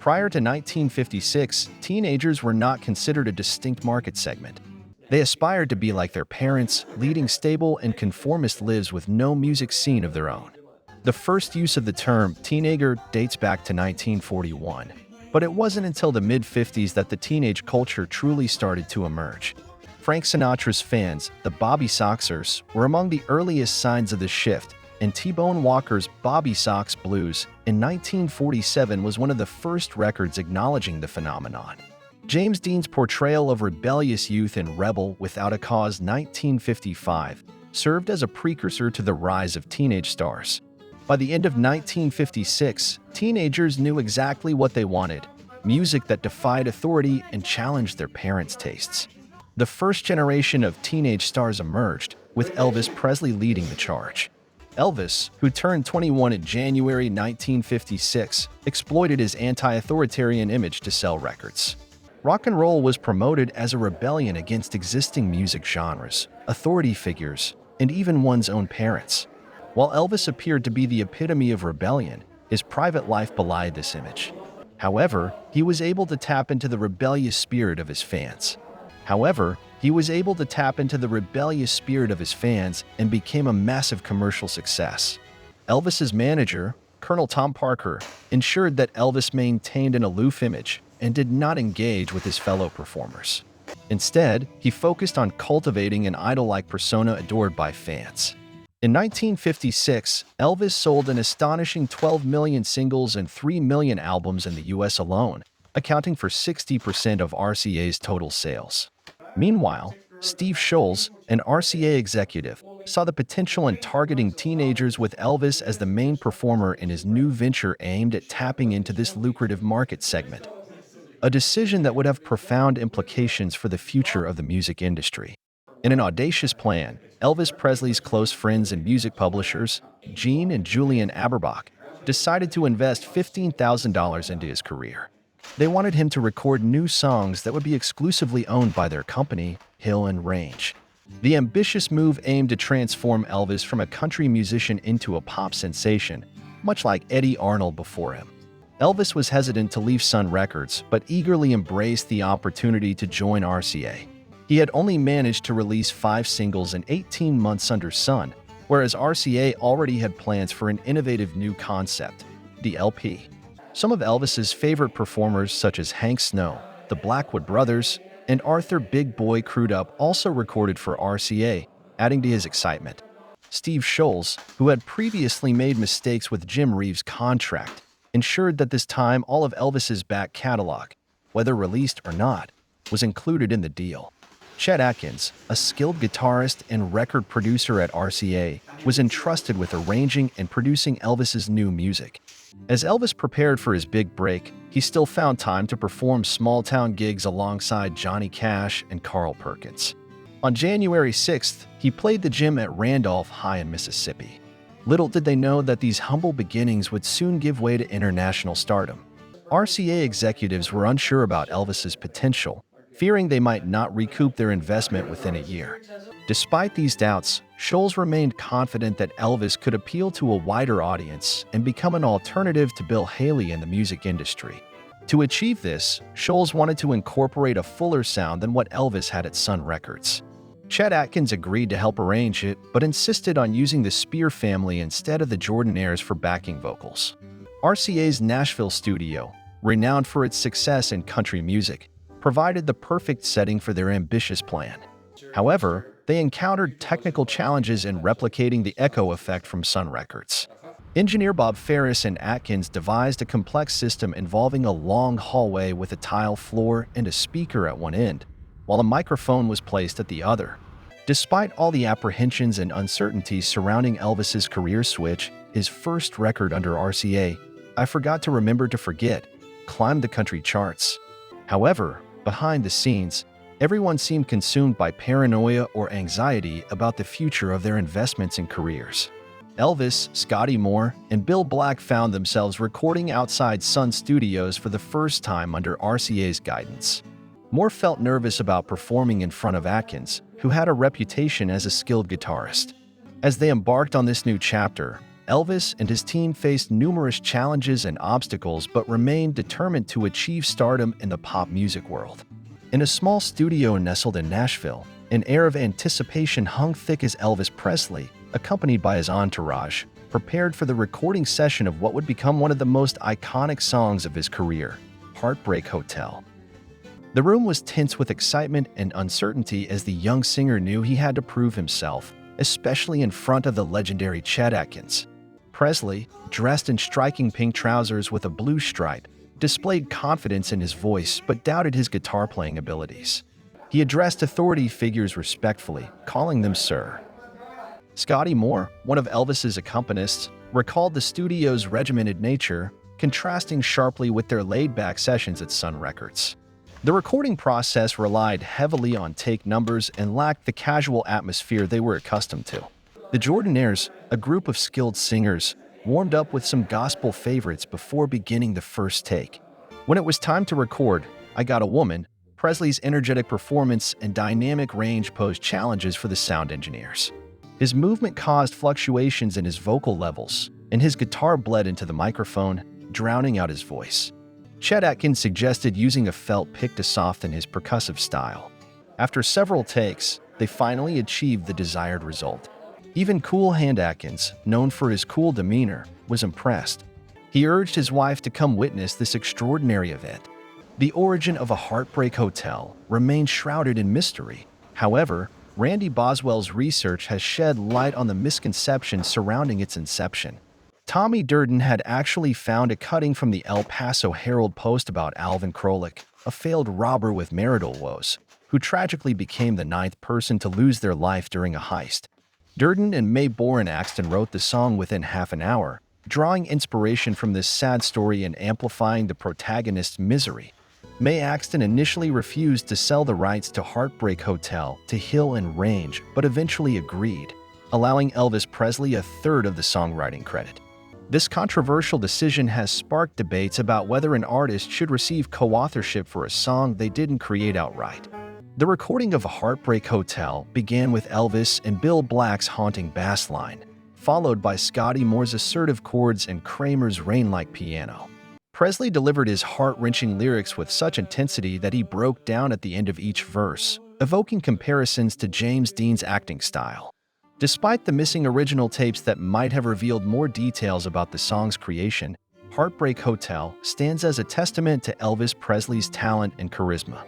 Prior to 1956, teenagers were not considered a distinct market segment. They aspired to be like their parents, leading stable and conformist lives with no music scene of their own. The first use of the term teenager dates back to 1941, but it wasn't until the mid-50s that the teenage culture truly started to emerge. Frank Sinatra's fans, the Bobby Soxers, were among the earliest signs of the shift, and T-Bone Walker's Bobby Sox Blues in 1947 was one of the first records acknowledging the phenomenon. James Dean's portrayal of rebellious youth in Rebel Without a Cause 1955 served as a precursor to the rise of teenage stars. By the end of 1956, teenagers knew exactly what they wanted: music that defied authority and challenged their parents' tastes. The first generation of teenage stars emerged, with Elvis Presley leading the charge. Elvis, who turned 21 in January 1956, exploited his anti-authoritarian image to sell records. Rock and roll was promoted as a rebellion against existing music genres, authority figures, and even one's own parents. While Elvis appeared to be the epitome of rebellion, his private life belied this image. However, he was able to tap into the rebellious spirit of his fans. And became a massive commercial success. Elvis's manager, Colonel Tom Parker, ensured that Elvis maintained an aloof image and did not engage with his fellow performers. Instead, he focused on cultivating an idol-like persona adored by fans. In 1956, Elvis sold an astonishing 12 million singles and 3 million albums in the US alone, accounting for 60% of RCA's total sales. Meanwhile, Steve Sholes, an RCA executive, saw the potential in targeting teenagers with Elvis as the main performer in his new venture aimed at tapping into this lucrative market segment, a decision that would have profound implications for the future of the music industry. In an audacious plan, Elvis Presley's close friends and music publishers, Gene and Julian Aberbach, decided to invest $15,000 into his career. They wanted him to record new songs that would be exclusively owned by their company, Hill and Range. The ambitious move aimed to transform Elvis from a country musician into a pop sensation, much like Eddie Arnold before him. Elvis was hesitant to leave Sun Records, but eagerly embraced the opportunity to join RCA. He had only managed to release 5 singles in 18 months under Sun, whereas RCA already had plans for an innovative new concept, the LP. Some of Elvis's favorite performers, such as Hank Snow, the Blackwood Brothers, and Arthur Big Boy Crudup, also recorded for RCA, adding to his excitement. Steve Sholes, who had previously made mistakes with Jim Reeves' contract, ensured that this time all of Elvis's back catalog, whether released or not, was included in the deal. Chet Atkins, a skilled guitarist and record producer at RCA, was entrusted with arranging and producing Elvis's new music. As Elvis prepared for his big break, he still found time to perform small-town gigs alongside Johnny Cash and Carl Perkins. On January 6th, he played the gym at Randolph High in Mississippi. Little did they know that these humble beginnings would soon give way to international stardom. RCA executives were unsure about Elvis's potential, fearing they might not recoup their investment within a year. Despite these doubts, Sholes remained confident that Elvis could appeal to a wider audience and become an alternative to Bill Haley in the music industry. To achieve this, Sholes wanted to incorporate a fuller sound than what Elvis had at Sun Records. Chet Atkins agreed to help arrange it, but insisted on using the Spear family instead of the Jordanaires for backing vocals. RCA's Nashville studio, renowned for its success in country music, provided the perfect setting for their ambitious plan. However, they encountered technical challenges in replicating the echo effect from Sun Records. Engineer Bob Ferris and Atkins devised a complex system involving a long hallway with a tile floor and a speaker at one end, while a microphone was placed at the other. Despite all the apprehensions and uncertainties surrounding Elvis's career switch, his first record under RCA, I Forgot to Remember to Forget, climbed the country charts. However, behind the scenes, everyone seemed consumed by paranoia or anxiety about the future of their investments and careers. Elvis, Scotty Moore, and Bill Black found themselves recording outside Sun Studios for the first time under RCA's guidance. Moore felt nervous about performing in front of Atkins, who had a reputation as a skilled guitarist. As they embarked on this new chapter, Elvis and his team faced numerous challenges and obstacles but remained determined to achieve stardom in the pop music world. In a small studio nestled in Nashville, an air of anticipation hung thick as Elvis Presley, accompanied by his entourage, prepared for the recording session of what would become one of the most iconic songs of his career, Heartbreak Hotel. The room was tense with excitement and uncertainty as the young singer knew he had to prove himself, especially in front of the legendary Chet Atkins. Presley, dressed in striking pink trousers with a blue stripe, displayed confidence in his voice but doubted his guitar-playing abilities. He addressed authority figures respectfully, calling them Sir. Scotty Moore, one of Elvis's accompanists, recalled the studio's regimented nature, contrasting sharply with their laid-back sessions at Sun Records. The recording process relied heavily on take numbers and lacked the casual atmosphere they were accustomed to. The Jordanaires, a group of skilled singers, warmed up with some gospel favorites before beginning the first take. When it was time to record I Got a Woman, Presley's energetic performance and dynamic range posed challenges for the sound engineers. His movement caused fluctuations in his vocal levels, and his guitar bled into the microphone, drowning out his voice. Chet Atkins suggested using a felt pick to soften his percussive style. After several takes, they finally achieved the desired result. Even Cool Hand Atkins, known for his cool demeanor, was impressed. He urged his wife to come witness this extraordinary event. The origin of a Heartbreak Hotel remains shrouded in mystery. However, Randy Boswell's research has shed light on the misconceptions surrounding its inception. Tommy Durden had actually found a cutting from the El Paso Herald-Post about Alvin Krolik, a failed robber with marital woes, who tragically became the 9th person to lose their life during a heist. Durden and Mae Boren Axton wrote the song within half an hour, drawing inspiration from this sad story and amplifying the protagonist's misery. Mae Axton initially refused to sell the rights to Heartbreak Hotel to Hill and Range, but eventually agreed, allowing Elvis Presley a third of the songwriting credit. This controversial decision has sparked debates about whether an artist should receive co-authorship for a song they didn't create outright. The recording of Heartbreak Hotel began with Elvis and Bill Black's haunting bass line, followed by Scotty Moore's assertive chords and Kramer's rain-like piano. Presley delivered his heart-wrenching lyrics with such intensity that he broke down at the end of each verse, evoking comparisons to James Dean's acting style. Despite the missing original tapes that might have revealed more details about the song's creation, Heartbreak Hotel stands as a testament to Elvis Presley's talent and charisma.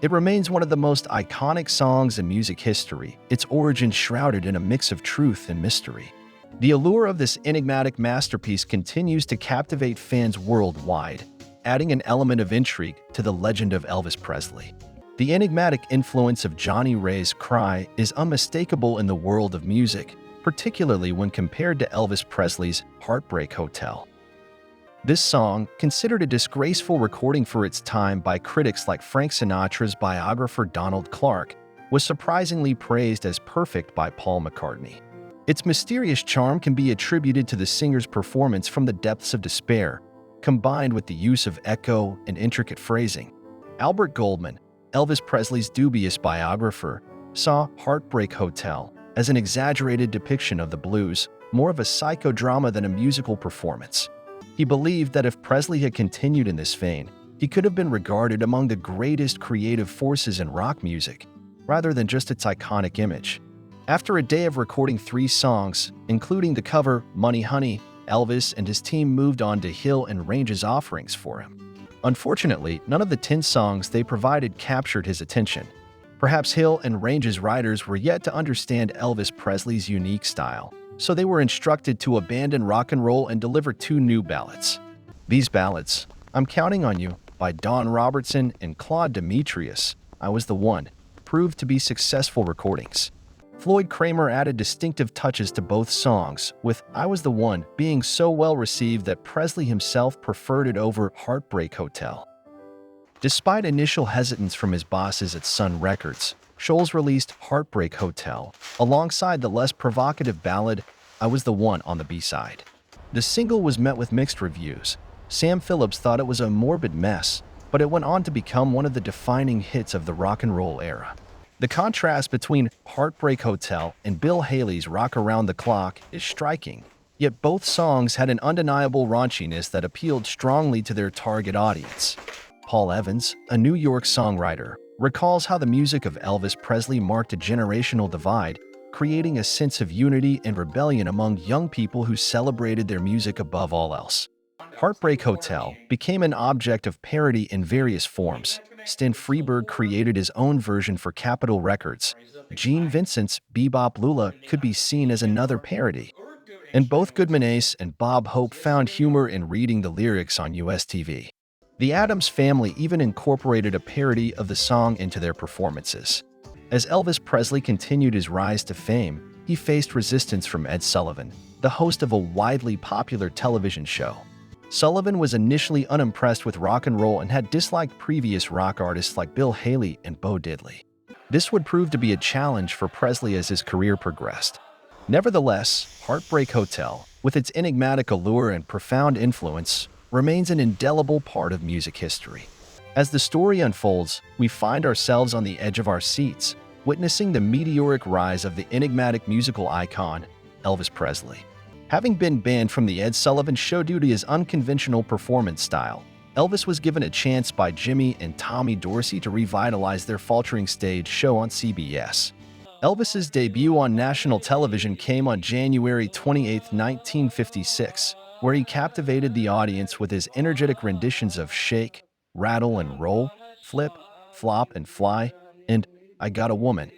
It remains one of the most iconic songs in music history, its origins shrouded in a mix of truth and mystery. The allure of this enigmatic masterpiece continues to captivate fans worldwide, adding an element of intrigue to the legend of Elvis Presley. The enigmatic influence of Johnny Ray's Cry is unmistakable in the world of music, particularly when compared to Elvis Presley's Heartbreak Hotel. This song, considered a disgraceful recording for its time by critics like Frank Sinatra's biographer Donald Clark, was surprisingly praised as perfect by Paul McCartney. Its mysterious charm can be attributed to the singer's performance from the depths of despair, combined with the use of echo and intricate phrasing. Albert Goldman, Elvis Presley's dubious biographer, saw Heartbreak Hotel as an exaggerated depiction of the blues, more of a psychodrama than a musical performance. He believed that if Presley had continued in this vein, he could have been regarded among the greatest creative forces in rock music, rather than just its iconic image. After a day of recording 3 songs, including the cover Money Honey, Elvis and his team moved on to Hill and Range's offerings for him. Unfortunately, none of the 10 songs they provided captured his attention. Perhaps Hill and Range's writers were yet to understand Elvis Presley's unique style, so they were instructed to abandon rock and roll and deliver 2 new ballads. These ballads, I'm Counting on You, by Don Robertson and Claude Demetrius, I Was the One, proved to be successful recordings. Floyd Kramer added distinctive touches to both songs, with I Was the One being so well received that Presley himself preferred it over Heartbreak Hotel. Despite initial hesitance from his bosses at Sun Records, Scholes released Heartbreak Hotel alongside the less provocative ballad I Was the One on the B-side. The single was met with mixed reviews. Sam Phillips thought it was a morbid mess, but it went on to become one of the defining hits of the rock and roll era. The contrast between Heartbreak Hotel and Bill Haley's Rock Around the Clock is striking. Yet both songs had an undeniable raunchiness that appealed strongly to their target audience. Paul Evans, a New York songwriter, recalls how the music of Elvis Presley marked a generational divide, creating a sense of unity and rebellion among young people who celebrated their music above all else. Heartbreak Hotel became an object of parody in various forms. Stan Freberg created his own version for Capitol Records. Gene Vincent's Bebop Lula could be seen as another parody. And both Goodman Ace and Bob Hope found humor in reading the lyrics on US TV. The Addams Family even incorporated a parody of the song into their performances. As Elvis Presley continued his rise to fame, he faced resistance from Ed Sullivan, the host of a widely popular television show. Sullivan was initially unimpressed with rock and roll and had disliked previous rock artists like Bill Haley and Bo Diddley. This would prove to be a challenge for Presley as his career progressed. Nevertheless, Heartbreak Hotel, with its enigmatic allure and profound influence, remains an indelible part of music history. As the story unfolds, we find ourselves on the edge of our seats, witnessing the meteoric rise of the enigmatic musical icon, Elvis Presley. Having been banned from the Ed Sullivan Show due to his unconventional performance style, Elvis was given a chance by Jimmy and Tommy Dorsey to revitalize their faltering stage show on CBS. Elvis's debut on national television came on January 28, 1956, where he captivated the audience with his energetic renditions of Shake, Rattle and Roll, Flip, Flop and Fly, and I Got a Woman.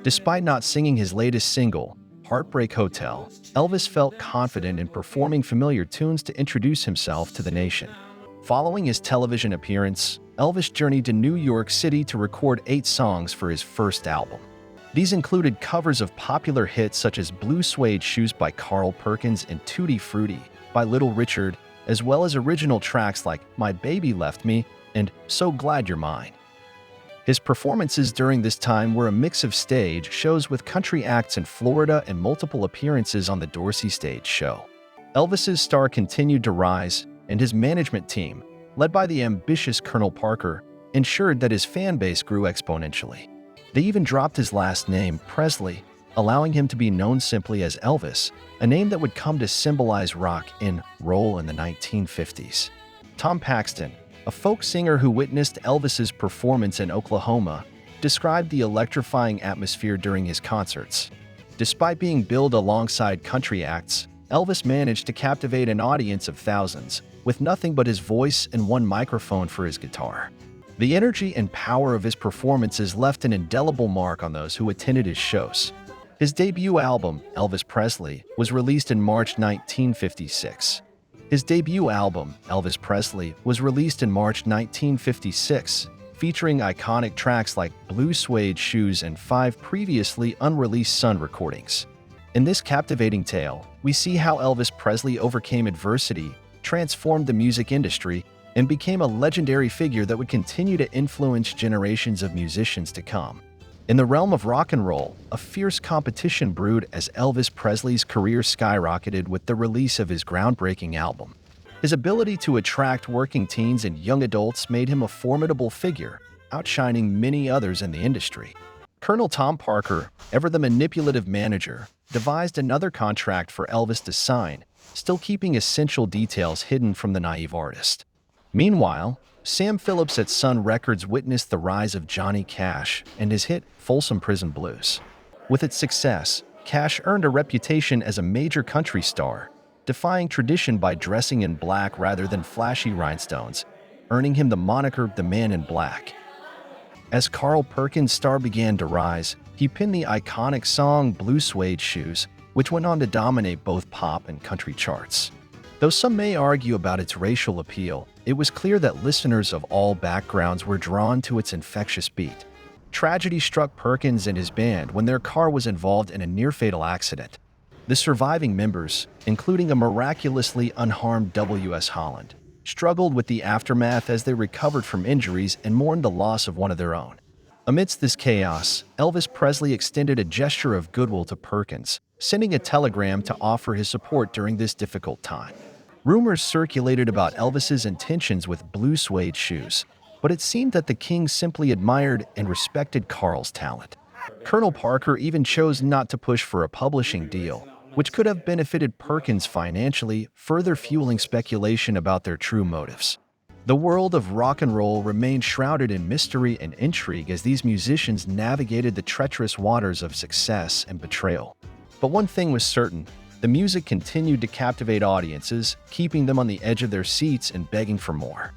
Despite not singing his latest single, Heartbreak Hotel, Elvis felt confident in performing familiar tunes to introduce himself to the nation. Following his television appearance, Elvis journeyed to New York City to record 8 songs for his first album. These included covers of popular hits such as Blue Suede Shoes by Carl Perkins and Tutti Frutti by Little Richard, as well as original tracks like My Baby Left Me and So Glad You're Mine. His performances during this time were a mix of stage shows with country acts in Florida and multiple appearances on the Dorsey Stage Show. Elvis's star continued to rise, and his management team, led by the ambitious Colonel Parker, ensured that his fan base grew exponentially. They even dropped his last name, Presley, allowing him to be known simply as Elvis, a name that would come to symbolize rock and roll in the 1950s. Tom Paxton, a folk singer who witnessed Elvis's performance in Oklahoma, described the electrifying atmosphere during his concerts. Despite being billed alongside country acts, Elvis managed to captivate an audience of thousands, with nothing but his voice and one microphone for his guitar. The energy and power of his performances left an indelible mark on those who attended his shows. His debut album, Elvis Presley, was released in March 1956. Featuring iconic tracks like Blue Suede Shoes and 5 previously unreleased Sun recordings. In this captivating tale, we see how Elvis Presley overcame adversity, transformed the music industry, and became a legendary figure that would continue to influence generations of musicians to come. In the realm of rock and roll, a fierce competition brewed as Elvis Presley's career skyrocketed with the release of his groundbreaking album. His ability to attract working teens and young adults made him a formidable figure, outshining many others in the industry. Colonel Tom Parker, ever the manipulative manager, devised another contract for Elvis to sign, still keeping essential details hidden from the naive artist. Meanwhile, Sam Phillips at Sun Records witnessed the rise of Johnny Cash and his hit Folsom Prison Blues. With its success, Cash earned a reputation as a major country star, defying tradition by dressing in black rather than flashy rhinestones, earning him the moniker The Man in Black. As Carl Perkins' star began to rise, he penned the iconic song Blue Suede Shoes, which went on to dominate both pop and country charts. Though some may argue about its racial appeal, it was clear that listeners of all backgrounds were drawn to its infectious beat. Tragedy struck Perkins and his band when their car was involved in a near-fatal accident. The surviving members, including a miraculously unharmed W.S. Holland, struggled with the aftermath as they recovered from injuries and mourned the loss of one of their own. Amidst this chaos, Elvis Presley extended a gesture of goodwill to Perkins, sending a telegram to offer his support during this difficult time. Rumors circulated about Elvis's intentions with Blue Suede Shoes, but it seemed that the king simply admired and respected Carl's talent. Colonel Parker even chose not to push for a publishing deal, which could have benefited Perkins financially, further fueling speculation about their true motives. The world of rock and roll remained shrouded in mystery and intrigue as these musicians navigated the treacherous waters of success and betrayal. But one thing was certain: the music continued to captivate audiences, keeping them on the edge of their seats and begging for more.